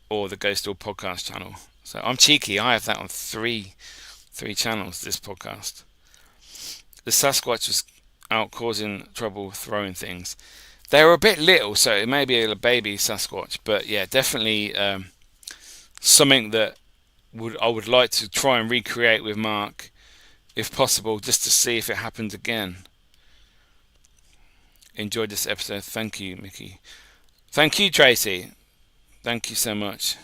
or the Ghostoul Podcast channel. So I'm cheeky. I have that on three channels. This podcast. The Sasquatch was out causing trouble, throwing things. They were a bit little, so it may be a baby Sasquatch, but yeah, definitely something that I would like to try and recreate with Mark, if possible, just to see if it happened again. Enjoyed this episode. Thank you, Mickey. Thank you, Tracy. Thank you so much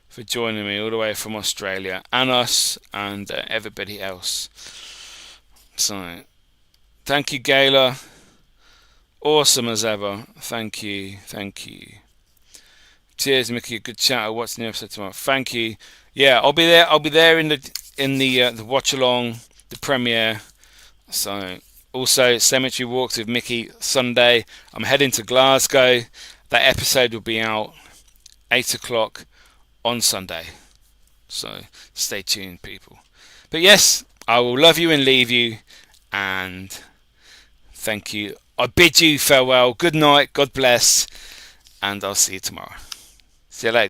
for joining me all the way from Australia, and us, and everybody else. So, thank you, Gayla. Awesome as ever. Thank you. Cheers, Mickey. Good chat. What's the new episode tomorrow? Thank you. Yeah, I'll be there. I'll be there in the watch along, the premiere. So, also cemetery walks with Mickey Sunday. I'm heading to Glasgow. That episode will be out 8 o'clock on Sunday. So stay tuned, people. But yes, I will love you and leave you, and thank you. I bid you farewell. Good night. God bless, and I'll see you tomorrow. See you later.